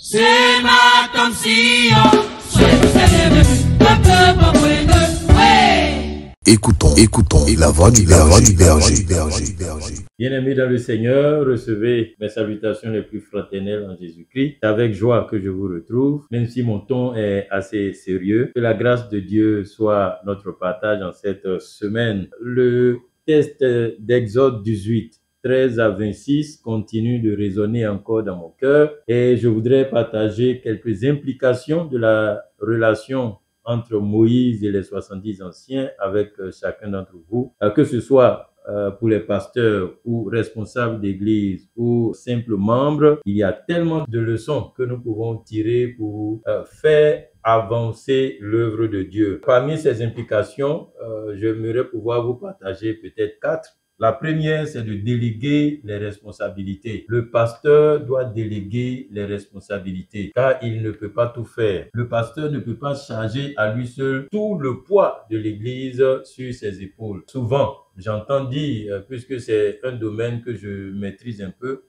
C'est ma canción, Écoutons la voix du berger. Bien-aimés dans le Seigneur, recevez mes salutations les plus fraternelles en Jésus-Christ. C'est avec joie que je vous retrouve, même si mon ton est assez sérieux. Que la grâce de Dieu soit notre partage en cette semaine. Le texte d'Exode 18, 13 à 26 continue de résonner encore dans mon cœur et je voudrais partager quelques implications de la relation entre Moïse et les 70 anciens avec chacun d'entre vous, que ce soit pour les pasteurs ou responsables d'église ou simples membres. Il y a tellement de leçons que nous pouvons tirer pour faire avancer l'œuvre de Dieu. Parmi ces implications, j'aimerais pouvoir vous partager peut-être 4. La première, c'est de déléguer les responsabilités. Le pasteur doit déléguer les responsabilités car il ne peut pas tout faire. Le pasteur ne peut pas charger à lui seul tout le poids de l'église sur ses épaules. Souvent, j'entends dire, puisque c'est un domaine que je maîtrise un peu,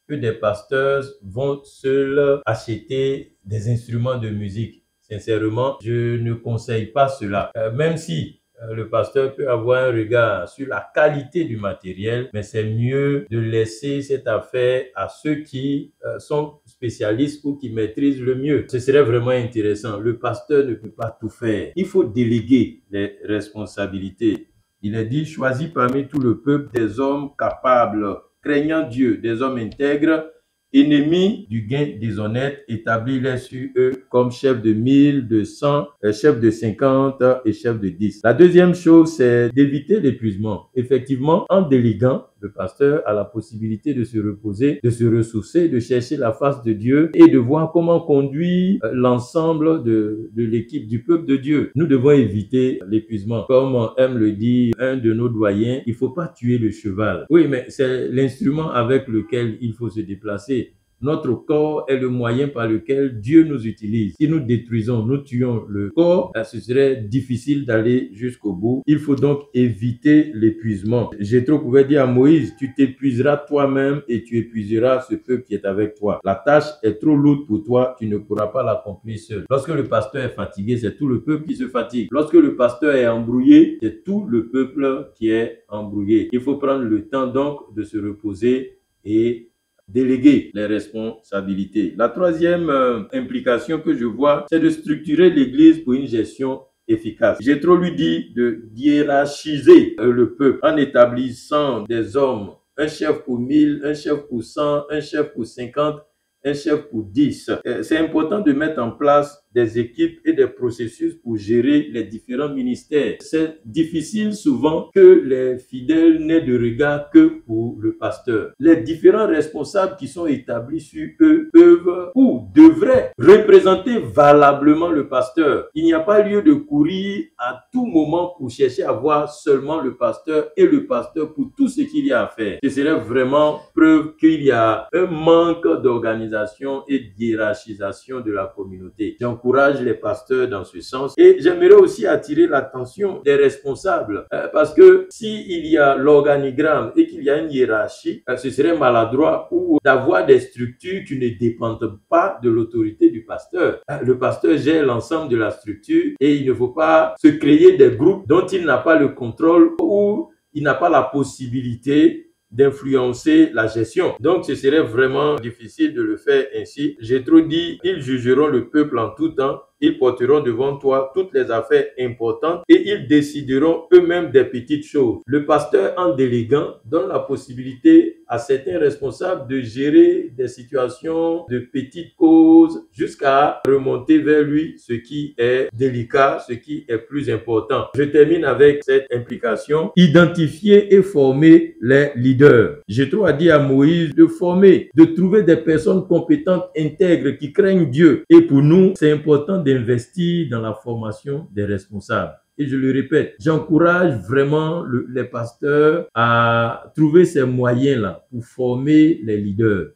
que des pasteurs vont seuls acheter des instruments de musique. Sincèrement, je ne conseille pas cela. Même si le pasteur peut avoir un regard sur la qualité du matériel, mais c'est mieux de laisser cette affaire à ceux qui sont spécialistes ou qui maîtrisent le mieux. Ce serait vraiment intéressant. Le pasteur ne peut pas tout faire. Il faut déléguer les responsabilités. Il est dit, choisis parmi tout le peuple des hommes capables, craignant Dieu, des hommes intègres, ennemis du gain déshonnête, établis-les sur eux comme chefs de 1000, de 100, chefs de 50 et chefs de 10. La deuxième chose, c'est d'éviter l'épuisement. Effectivement, en déléguant, le pasteur a la possibilité de se reposer, de se ressourcer, de chercher la face de Dieu et de voir comment conduire l'ensemble de l'équipe du peuple de Dieu. Nous devons éviter l'épuisement. Comme aime le dire un de nos doyens, il ne faut pas tuer le cheval. Oui, mais c'est l'instrument avec lequel il faut se déplacer. Notre corps est le moyen par lequel Dieu nous utilise. Si nous détruisons, nous tuons le corps, ce serait difficile d'aller jusqu'au bout. Il faut donc éviter l'épuisement. Jéthro pouvait dire à Moïse, tu t'épuiseras toi-même et tu épuiseras ce peuple qui est avec toi. La tâche est trop lourde pour toi, tu ne pourras pas l'accomplir seul. Lorsque le pasteur est fatigué, c'est tout le peuple qui se fatigue. Lorsque le pasteur est embrouillé, c'est tout le peuple qui est embrouillé. Il faut prendre le temps donc de se reposer et déléguer les responsabilités. La troisième implication que je vois, c'est de structurer l'église pour une gestion efficace. Jéthro lui dit de hiérarchiser le peuple en établissant des hommes, un chef pour 1000, un chef pour 100, un chef pour 50, un chef pour 10. C'est important de mettre en place des équipes et des processus pour gérer les différents ministères. C'est difficile souvent que les fidèles n'aient de regard que pour le pasteur. Les différents responsables qui sont établis sur eux peuvent ou devraient représenter valablement le pasteur. Il n'y a pas lieu de courir à tout moment pour chercher à voir seulement le pasteur et le pasteur pour tout ce qu'il y a à faire. Ce serait vraiment preuve qu'il y a un manque d'organisation et d'hiérarchisation de la communauté. J'encourage les pasteurs dans ce sens et j'aimerais aussi attirer l'attention des responsables parce que s'il y a l'organigramme et qu'il y a une hiérarchie, ce serait maladroit ou d'avoir des structures qui ne dépendent pas de l'autorité du pasteur. Le pasteur gère l'ensemble de la structure et il ne faut pas se créer des groupes dont il n'a pas le contrôle ou il n'a pas la possibilité d'influencer la gestion. Donc, ce serait vraiment difficile de le faire ainsi. Jéthro dit, ils jugeront le peuple en tout temps, ils porteront devant toi toutes les affaires importantes et ils décideront eux-mêmes des petites choses. Le pasteur, en déléguant, donne la possibilité à certains responsables de gérer des situations de petites causes jusqu'à remonter vers lui ce qui est délicat, ce qui est plus important. Je termine avec cette implication. Identifier et former les leaders. Jéthro a dit à Moïse de former, de trouver des personnes compétentes, intègres, qui craignent Dieu. Et pour nous, c'est important d'investir dans la formation des responsables. Et je le répète, j'encourage vraiment les pasteurs à trouver ces moyens-là pour former les leaders.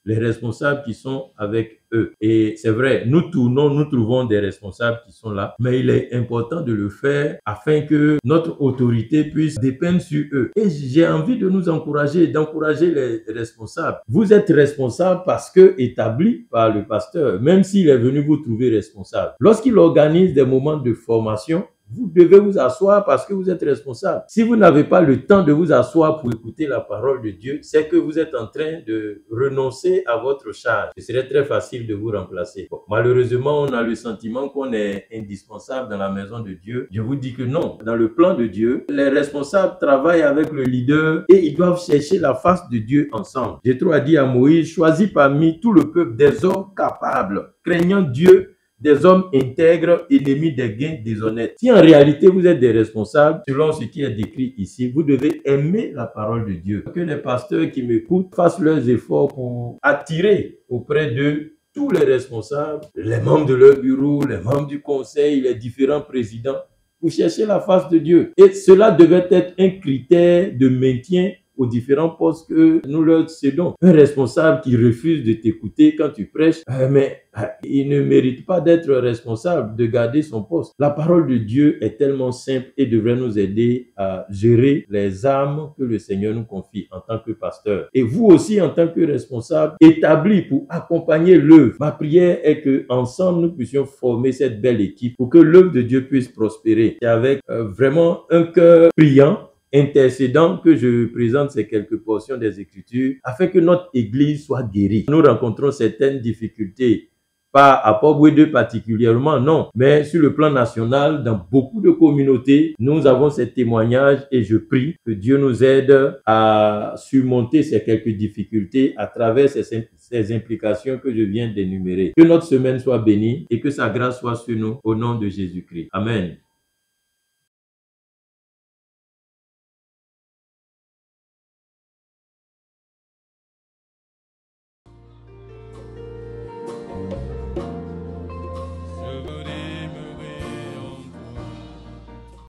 les responsables qui sont avec eux. Et c'est vrai, nous tournons, nous trouvons des responsables qui sont là, mais il est important de le faire afin que notre autorité puisse dépendre sur eux. Et j'ai envie de nous encourager, d'encourager les responsables. Vous êtes responsable parce que établi par le pasteur, même s'il est venu vous trouver responsable. Lorsqu'il organise des moments de formation, vous devez vous asseoir parce que vous êtes responsable. Si vous n'avez pas le temps de vous asseoir pour écouter la parole de Dieu, c'est que vous êtes en train de renoncer à votre charge. Ce serait très facile de vous remplacer. Bon, malheureusement, on a le sentiment qu'on est indispensable dans la maison de Dieu. Je vous dis que non. Dans le plan de Dieu, les responsables travaillent avec le leader et ils doivent chercher la face de Dieu ensemble. Jésus a dit à Moïse, choisis parmi tout le peuple des hommes capables, craignant Dieu, des hommes intègres, ennemis des gains déshonnêtes. Si en réalité vous êtes des responsables, selon ce qui est décrit ici, vous devez aimer la parole de Dieu. Que les pasteurs qui m'écoutent fassent leurs efforts pour attirer auprès d'eux tous les responsables, les membres de leur bureau, les membres du conseil, les différents présidents, pour chercher la face de Dieu. Et cela devait être un critère de maintien aux différents postes que nous leur cédons. Un responsable qui refuse de t'écouter quand tu prêches, il ne mérite pas d'être responsable, de garder son poste. La parole de Dieu est tellement simple et devrait nous aider à gérer les âmes que le Seigneur nous confie en tant que pasteur. Et vous aussi, en tant que responsable, établi pour accompagner l'œuvre. Ma prière est que ensemble nous puissions former cette belle équipe pour que l'œuvre de Dieu puisse prospérer. Et avec vraiment un cœur priant, intercédant, que je présente ces quelques portions des Écritures afin que notre Église soit guérie. Nous rencontrons certaines difficultés, pas à Port-Bouedeux particulièrement, non, mais sur le plan national, dans beaucoup de communautés, nous avons ces témoignages et je prie que Dieu nous aide à surmonter ces quelques difficultés à travers ces implications que je viens d'énumérer. Que notre semaine soit bénie et que sa grâce soit sur nous au nom de Jésus-Christ. Amen.